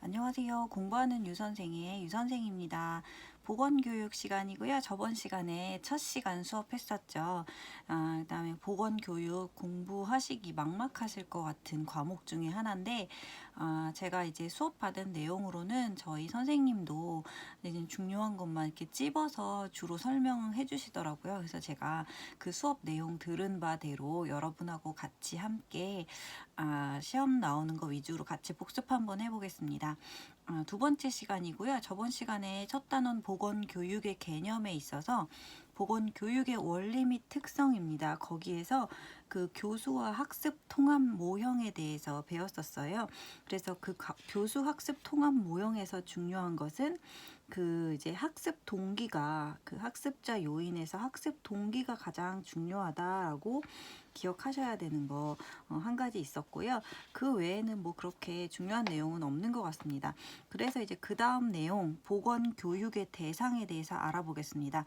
안녕하세요. 공부하는 유선생의 유선생입니다. 보건교육 시간이고요. 저번 시간에 첫 시간 수업했었죠. 그다음에 보건교육 공부하시기 막막하실 것 같은 과목 중에 하나인데, 제가 이제 수업 받은 내용으로는 저희 선생님도 이제 중요한 것만 이렇게 찝어서 주로 설명해 주시더라고요. 그래서 제가 그 수업 내용 들은 바대로 여러분하고 같이 함께 시험 나오는 거 위주로 같이 복습 한번 해보겠습니다. 두 번째 시간이고요. 저번 시간에 첫 단원 보건교육의 개념에 있어서 보건교육의 원리 및 특성입니다. 거기에서 그 교수와 학습 통합 모형에 대해서 배웠었어요. 그래서 그 교수 학습 통합 모형에서 중요한 것은 그 이제 학습 동기가 그 학습자 요인에서 학습 동기가 가장 중요하다라고 기억하셔야 되는 거 한 가지 있었고요. 그 외에는 뭐 그렇게 중요한 내용은 없는 것 같습니다. 그래서 이제 그 다음 내용 보건 교육의 대상에 대해서 알아보겠습니다.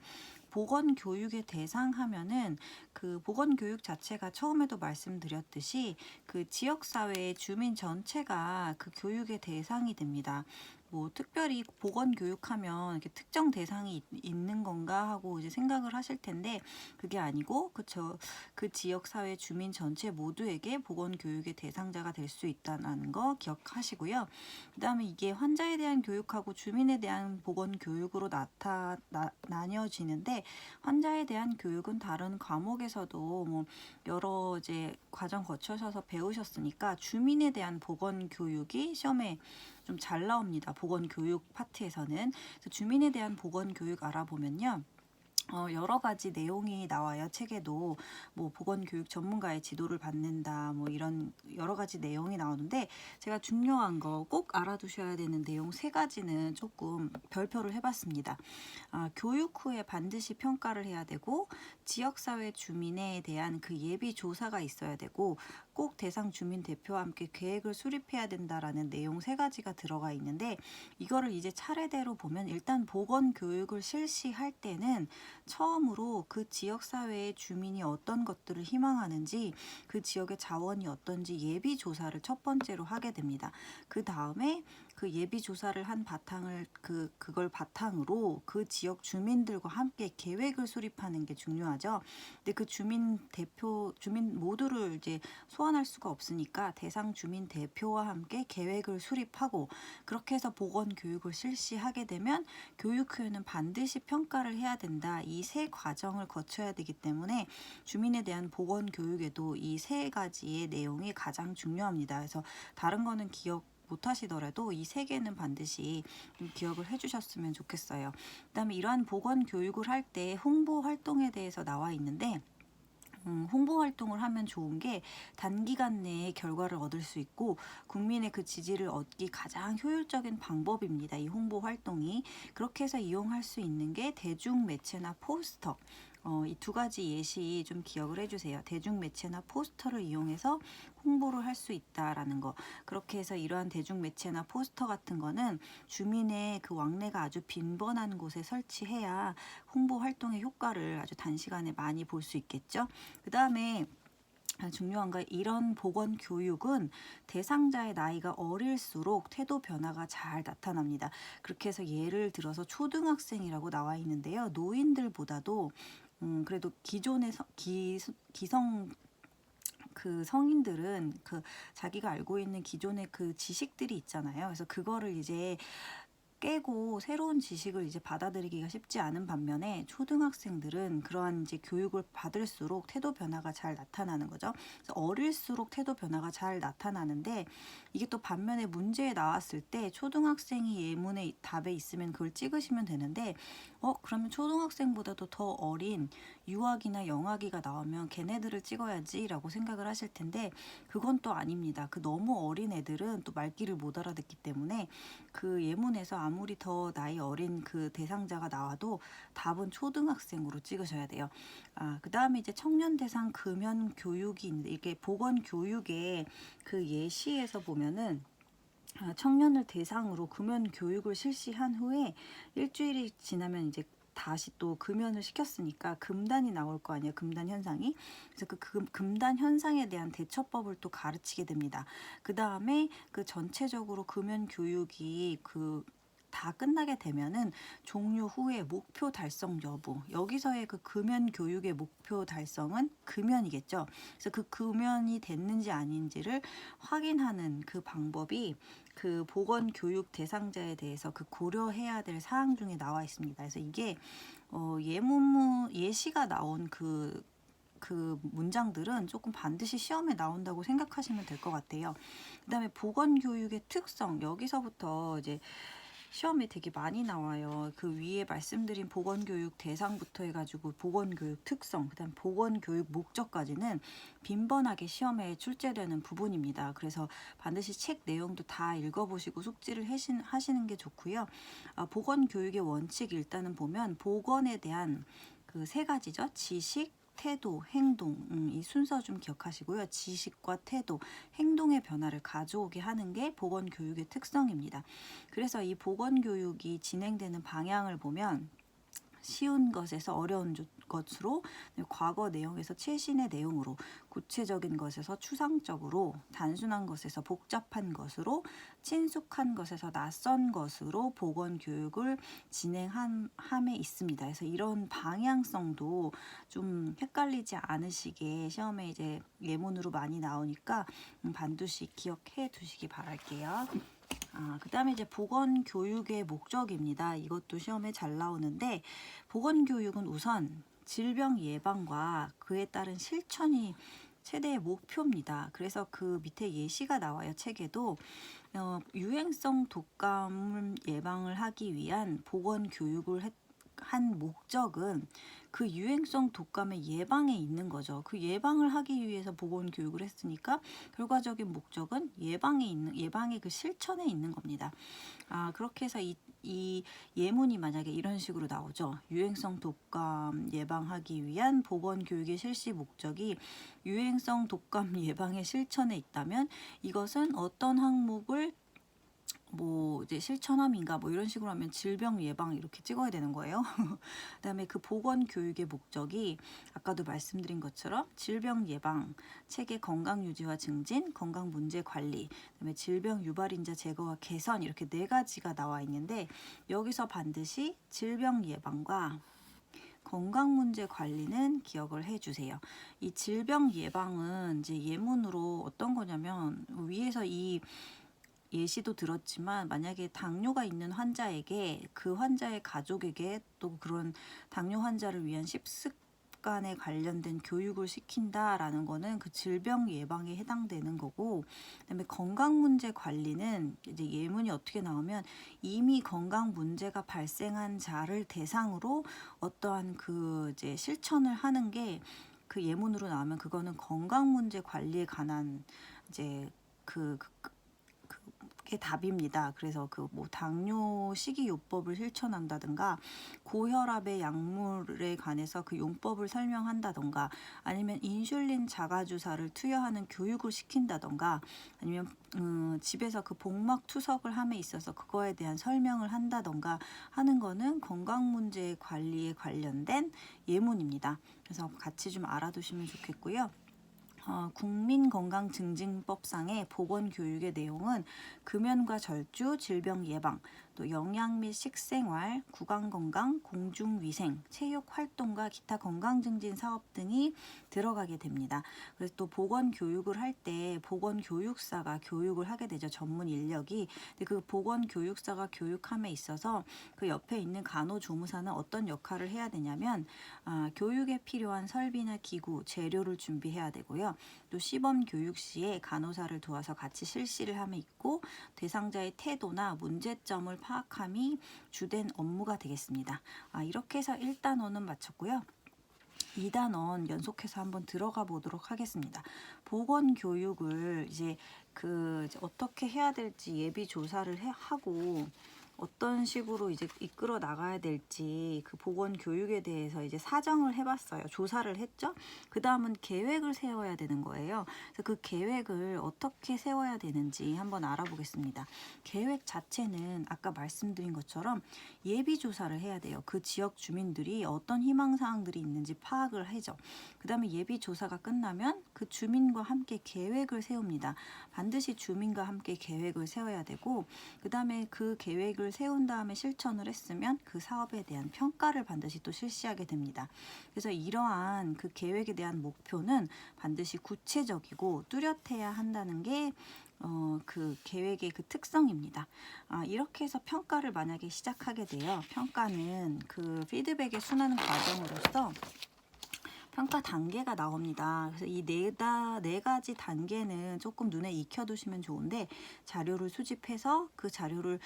보건 교육의 대상 하면은 그 보건 교육 자체가 처음에도 말씀드렸듯이 그 지역 사회의 주민 전체가 그 교육의 대상이 됩니다. 뭐 특별히 보건 교육하면 이렇게 특정 대상이 있는 건가 하고 이제 생각을 하실 텐데 그게 아니고 그쵸, 그 지역 사회 주민 전체 모두에게 보건 교육의 대상자가 될 수 있다는 거 기억하시고요. 그다음에 이게 환자에 대한 교육하고 주민에 대한 보건 교육으로 나뉘어지는데 환자에 대한 교육은 다른 과목에서도 뭐 여러 이제 과정 거쳐셔서 배우셨으니까 주민에 대한 보건 교육이 시험에 좀 잘 나옵니다. 보건 교육 파트에서는. 그래서 주민에 대한 보건 교육 알아보면요. 여러 가지 내용이 나와요. 책에도 뭐 보건교육 전문가의 지도를 받는다 뭐 이런 여러 가지 내용이 나오는데 제가 중요한 거 꼭 알아두셔야 되는 내용 세 가지는 조금 별표를 해봤습니다. 교육 후에 반드시 평가를 해야 되고 지역사회 주민에 대한 그 예비 조사가 있어야 되고 꼭 대상 주민 대표와 함께 계획을 수립해야 된다라는 내용 세 가지가 들어가 있는데 이거를 이제 차례대로 보면 일단 보건교육을 실시할 때는 처음으로 그 지역사회의 주민이 어떤 것들을 희망하는지 그 지역의 자원이 어떤지 예비 조사를 첫 번째로 하게 됩니다. 그 다음에 그 예비 조사를 한 바탕을 그걸 바탕으로 그 지역 주민들과 함께 계획을 수립하는 게 중요하죠. 근데 그 주민 모두를 이제 소환할 수가 없으니까 대상 주민 대표와 함께 계획을 수립하고 그렇게 해서 보건 교육을 실시하게 되면 교육 후에는 반드시 평가를 해야 된다. 이 세 과정을 거쳐야 되기 때문에 주민에 대한 보건 교육에도 이 세 가지의 내용이 가장 중요합니다. 그래서 다른 거는 기억 못 하시더라도 이 세 개는 반드시 좀 기억을 해주셨으면 좋겠어요. 그다음에 이러한 보건 교육을 할 때 홍보 활동에 대해서 나와 있는데 홍보 활동을 하면 좋은 게 단기간 내에 결과를 얻을 수 있고 국민의 그 지지를 얻기 가장 효율적인 방법입니다. 이 홍보 활동이. 그렇게 해서 이용할 수 있는 게 대중매체나 포스터. 이 두 가지 예시 좀 기억을 해주세요. 대중매체나 포스터를 이용해서 홍보를 할 수 있다라는 거. 그렇게 해서 이러한 대중매체나 포스터 같은 거는 주민의 그 왕래가 아주 빈번한 곳에 설치해야 홍보 활동의 효과를 아주 단시간에 많이 볼 수 있겠죠. 그 다음에 중요한 건 이런 보건 교육은 대상자의 나이가 어릴수록 태도 변화가 잘 나타납니다. 그렇게 해서 예를 들어서 초등학생이라고 나와 있는데요. 노인들보다도 그래도 기존의 기성 그 성인들은 그 자기가 알고 있는 기존의 그 지식들이 있잖아요. 그래서 그거를 이제 깨고 새로운 지식을 이제 받아들이기가 쉽지 않은 반면에 초등학생들은 그러한 이제 교육을 받을수록 태도 변화가 잘 나타나는 거죠. 그래서 어릴수록 태도 변화가 잘 나타나는데 이게 또 반면에 문제에 나왔을 때 초등학생이 예문의 답에 있으면 그걸 찍으시면 되는데 그러면 초등학생보다도 더 어린 유아기나 영아기가 나오면 걔네들을 찍어야지 라고 생각을 하실 텐데 그건 또 아닙니다. 그 너무 어린 애들은 또 말귀를 못 알아듣기 때문에 그 예문에서 아무리 더 나이 어린 그 대상자가 나와도 답은 초등학생으로 찍으셔야 돼요. 그 다음에 이제 청년 대상 금연 교육이 있는데 이게 보건 교육의 그 예시에서 보면은 청년을 대상으로 금연 교육을 실시한 후에 일주일이 지나면 이제 다시 또 금연을 시켰으니까 금단이 나올 거 아니에요. 금단 현상이. 그래서 그 금단 현상에 대한 대처법을 또 가르치게 됩니다. 그 다음에 그 전체적으로 금연 교육이 다 끝나게 되면은 종료 후에 목표 달성 여부. 여기서의 그 금연 교육의 목표 달성은 금연이겠죠. 그래서 그 금연이 됐는지 아닌지를 확인하는 그 방법이 그 보건 교육 대상자에 대해서 그 고려해야 될 사항 중에 나와 있습니다. 그래서 이게 예시가 나온 그 문장들은 조금 반드시 시험에 나온다고 생각하시면 될 것 같아요. 그 다음에 보건교육의 특성, 여기서부터 이제 시험에 되게 많이 나와요. 그 위에 말씀드린 보건교육 대상부터 해가지고 보건교육 특성, 그 다음 보건교육 목적까지는 빈번하게 시험에 출제되는 부분입니다. 그래서 반드시 책 내용도 다 읽어보시고 숙지를 하시는 게 좋고요. 보건교육의 원칙 일단은 보면 보건에 대한 그 세 가지죠. 지식, 태도, 행동, 이 순서 좀 기억하시고요. 지식과 태도, 행동의 변화를 가져오게 하는 게 보건교육의 특성입니다. 그래서 이 보건교육이 진행되는 방향을 보면 쉬운 것에서 어려운 것으로, 과거 내용에서 최신의 내용으로, 구체적인 것에서 추상적으로, 단순한 것에서 복잡한 것으로, 친숙한 것에서 낯선 것으로 보건교육을 진행함에 있습니다. 그래서 이런 방향성도 좀 헷갈리지 않으시게 시험에 이제 예문으로 많이 나오니까 반드시 기억해 두시기 바랄게요. 그 다음에 이제 보건교육의 목적입니다. 이것도 시험에 잘 나오는데, 보건교육은 우선 질병 예방과 그에 따른 실천이 최대의 목표입니다. 그래서 그 밑에 예시가 나와요. 책에도 유행성 독감 예방을 하기 위한 보건교육을 한 목적은 그 유행성 독감의 예방에 있는 거죠. 그 예방을 하기 위해서 보건교육을 했으니까 결과적인 목적은 예방의 그 실천에 있는 겁니다. 그렇게 해서 이 예문이 만약에 이런 식으로 나오죠. 유행성 독감 예방하기 위한 보건교육의 실시 목적이 유행성 독감 예방의 실천에 있다면 이것은 어떤 항목을 이제 실천함인가 이런 식으로 하면 질병 예방 이렇게 찍어야 되는 거예요. 그다음에 그 보건 교육의 목적이 아까도 말씀드린 것처럼 질병 예방, 체계 건강 유지와 증진, 건강 문제 관리, 그다음에 질병 유발인자 제거와 개선 이렇게 네 가지가 나와 있는데 여기서 반드시 질병 예방과 건강 문제 관리는 기억을 해주세요. 이 질병 예방은 이제 예문으로 어떤 거냐면 위에서 이 예시도 들었지만 만약에 당뇨가 있는 환자에게 그 환자의 가족에게 또 그런 당뇨 환자를 위한 식습관에 관련된 교육을 시킨다라는 거는 그 질병 예방에 해당되는 거고, 그다음에 건강 문제 관리는 이제 예문이 어떻게 나오면 이미 건강 문제가 발생한 자를 대상으로 어떠한 그 이제 실천을 하는 게 그 예문으로 나오면 그거는 건강 문제 관리에 관한 이제 게 답입니다. 그래서 당뇨 식이요법을 실천한다든가 고혈압의 약물에 관해서 그 용법을 설명한다든가 아니면 인슐린 자가주사를 투여하는 교육을 시킨다든가 아니면 집에서 그 복막 투석을 함에 있어서 그거에 대한 설명을 한다든가 하는 거는 건강 문제 관리에 관련된 예문입니다. 그래서 같이 좀 알아두시면 좋겠고요. 국민건강증진법상의 보건교육의 내용은 금연과 절주, 질병 예방, 또 영양 및 식생활, 구강건강, 공중위생, 체육활동과 기타 건강증진 사업 등이 들어가게 됩니다. 그래서 또 보건교육을 할 때 보건교육사가 교육을 하게 되죠. 전문 인력이. 근데 그 보건교육사가 교육함에 있어서 그 옆에 있는 간호조무사는 어떤 역할을 해야 되냐면 교육에 필요한 설비나 기구, 재료를 준비해야 되고요. 또 시범 교육 시에 간호사를 도와서 같이 실시를 함에 있고 대상자의 태도나 문제점을 파악함이 주된 업무가 되겠습니다. 이렇게 해서 1단원은 마쳤고요. 2단원 연속해서 한번 들어가 보도록 하겠습니다. 보건교육을 이제 어떻게 해야 될지 예비 조사를 하고 어떤 식으로 이제 이끌어 나가야 될지 그 보건 교육에 대해서 이제 사정을 해봤어요. 조사를 했죠. 그 다음은 계획을 세워야 되는 거예요. 그래서 그 계획을 어떻게 세워야 되는지 한번 알아보겠습니다. 계획 자체는 아까 말씀드린 것처럼 예비 조사를 해야 돼요. 그 지역 주민들이 어떤 희망 사항들이 있는지 파악을 하죠. 그 다음에 예비 조사가 끝나면 그 주민과 함께 계획을 세웁니다. 반드시 주민과 함께 계획을 세워야 되고, 그 다음에 그 계획을 세운 다음에 실천을 했으면 그 사업에 대한 평가를 반드시 또 실시하게 됩니다. 그래서 이러한 그 계획에 대한 목표는 반드시 구체적이고 뚜렷해야 한다는 게 그 계획의 그 특성입니다. 이렇게 해서 평가를 만약에 시작하게 돼요. 평가는 그 피드백의 순환 과정으로서 평가 단계가 나옵니다. 그래서 이 네 가지 단계는 조금 눈에 익혀두시면 좋은데, 자료를 수집해서 그 자료를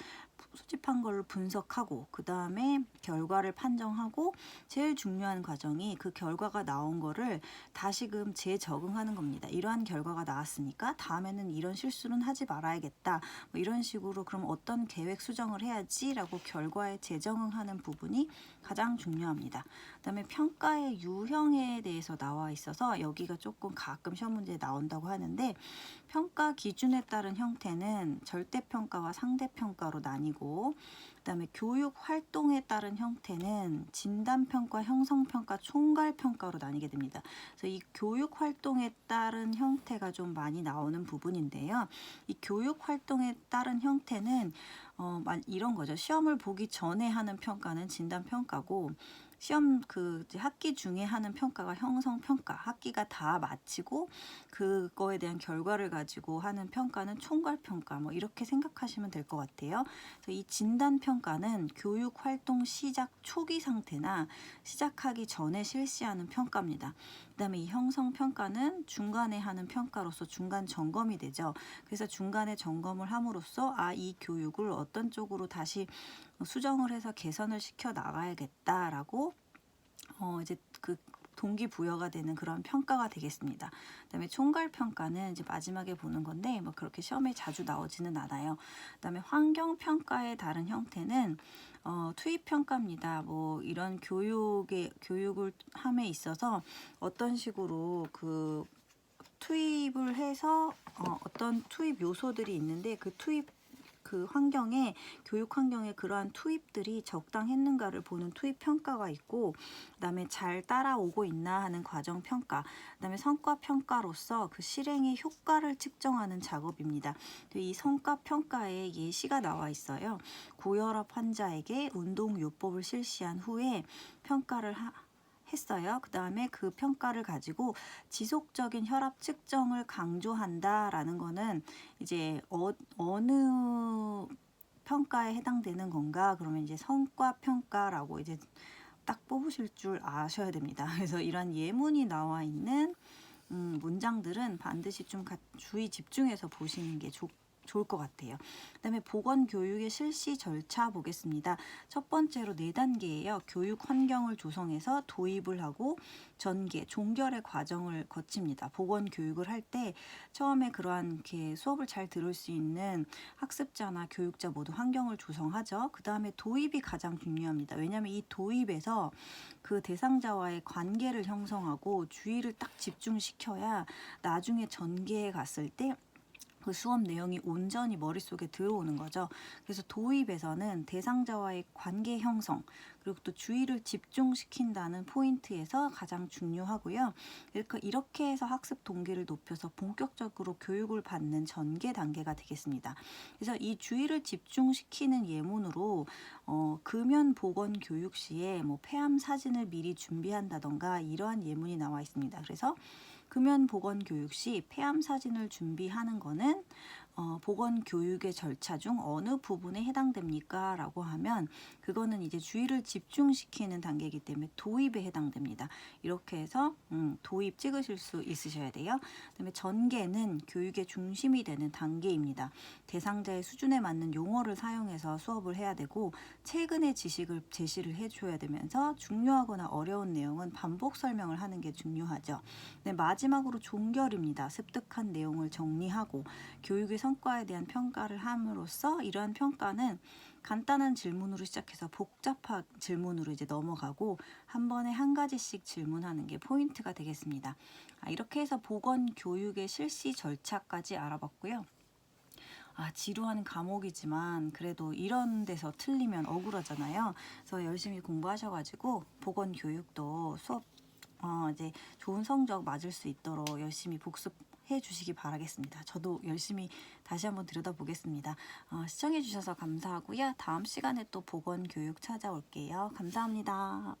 수집한 걸 분석하고, 그 다음에 결과를 판정하고, 제일 중요한 과정이 그 결과가 나온 거를 다시금 재적응하는 겁니다. 이러한 결과가 나왔으니까 다음에는 이런 실수는 하지 말아야겠다. 뭐 이런 식으로 그럼 어떤 계획 수정을 해야지 라고 결과에 재적응하는 부분이 가장 중요합니다. 그 다음에 평가의 유형에 대해서 나와 있어서 여기가 조금 가끔 시험 문제에 나온다고 하는데, 평가 기준에 따른 형태는 절대평가와 상대평가로 나뉘고, 그 다음에 교육 활동에 따른 형태는 진단평가, 형성평가, 총괄평가로 나뉘게 됩니다. 그래서 이 교육 활동에 따른 형태가 좀 많이 나오는 부분인데요. 이 교육 활동에 따른 형태는 이런 거죠. 시험을 보기 전에 하는 평가는 진단평가고, 시험 그 학기 중에 하는 평가가 형성평가, 학기가 다 마치고 그거에 대한 결과를 가지고 하는 평가는 총괄평가, 뭐 이렇게 생각하시면 될 것 같아요. 그래서 이 진단평가는 교육활동 시작 초기 상태나 시작하기 전에 실시하는 평가입니다. 그 다음에 이 형성평가는 중간에 하는 평가로서 중간 점검이 되죠. 그래서 중간에 점검을 함으로써 이 교육을 어떤 쪽으로 다시 수정을 해서 개선을 시켜 나가야겠다라고 이제 그 동기부여가 되는 그런 평가가 되겠습니다. 그다음에 총괄평가는 이제 마지막에 보는 건데 뭐 그렇게 시험에 자주 나오지는 않아요. 그다음에 환경평가의 다른 형태는 투입평가입니다. 뭐 이런 교육을 함에 있어서 어떤 식으로 그 투입을 해서 어떤 투입 요소들이 있는데 그 투입 그 환경에 교육 환경에 그러한 투입들이 적당했는가를 보는 투입 평가가 있고, 그다음에 잘 따라오고 있나 하는 과정 평가, 그다음에 성과 평가로서 그 실행의 효과를 측정하는 작업입니다. 이 성과 평가에 예시가 나와 있어요. 고혈압 환자에게 운동 요법을 실시한 후에 평가를 했어요. 그 다음에 그 평가를 가지고 지속적인 혈압 측정을 강조한다라는 거는 이제 어느 평가에 해당되는 건가? 그러면 이제 성과 평가라고 이제 딱 뽑으실 줄 아셔야 됩니다. 그래서 이런 예문이 나와 있는 문장들은 반드시 좀 주의 집중해서 보시는 게 좋을 것 같아요. 그다음에 보건교육의 실시 절차 보겠습니다. 첫 번째로 4단계예요. 교육 환경을 조성해서 도입을 하고 전개, 종결의 과정을 거칩니다. 보건교육을 할 때 처음에 그러한 이렇게 수업을 잘 들을 수 있는 학습자나 교육자 모두 환경을 조성하죠. 그 다음에 도입이 가장 중요합니다. 왜냐하면 이 도입에서 그 대상자와의 관계를 형성하고 주의를 딱 집중시켜야 나중에 전개에 갔을 때 그 수업 내용이 온전히 머릿속에 들어오는 거죠. 그래서 도입에서는 대상자와의 관계 형성, 그리고 또 주의를 집중시킨다는 포인트에서 가장 중요하고요. 이렇게 해서 학습 동기를 높여서 본격적으로 교육을 받는 전개 단계가 되겠습니다. 그래서 이 주의를 집중시키는 예문으로 금연 보건 교육 시에 뭐 폐암 사진을 미리 준비한다던가 이러한 예문이 나와 있습니다. 그래서 금연 보건 교육 시 폐암 사진을 준비하는 거는 보건 교육의 절차 중 어느 부분에 해당됩니까? 라고 하면 그거는 이제 주의를 집중시키는 단계이기 때문에 도입에 해당됩니다. 이렇게 해서 도입 찍으실 수 있으셔야 돼요. 그다음에 전개는 교육의 중심이 되는 단계입니다. 대상자의 수준에 맞는 용어를 사용해서 수업을 해야 되고 최근의 지식을 제시를 해줘야 되면서 중요하거나 어려운 내용은 반복 설명을 하는 게 중요하죠. 네, 마지막으로 종결입니다. 습득한 내용을 정리하고 교육의 성과에 대한 평가를 함으로써 이러한 평가는 간단한 질문으로 시작해서 복잡한 질문으로 이제 넘어가고 한 번에 한 가지씩 질문하는 게 포인트가 되겠습니다. 이렇게 해서 보건 교육의 실시 절차까지 알아봤고요. 지루한 과목이지만 그래도 이런 데서 틀리면 억울하잖아요. 그래서 열심히 공부하셔가지고 보건 교육도 수업 이제 좋은 성적 맞을 수 있도록 열심히 복습해 주시기 바라겠습니다. 저도 열심히 다시 한번 들여다보겠습니다. 시청해 주셔서 감사하고요. 다음 시간에 또 보건 교육 찾아올게요. 감사합니다.